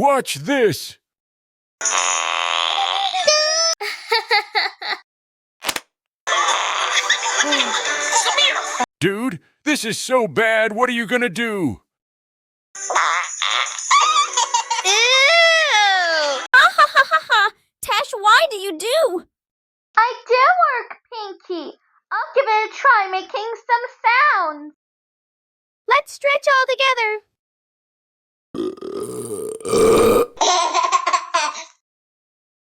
Watch this! Dude, this is so bad. What are you gonna do? Ew! Tash, why do you do? I do work, Pinky. I'll give it a try making some sounds. Let's stretch all together.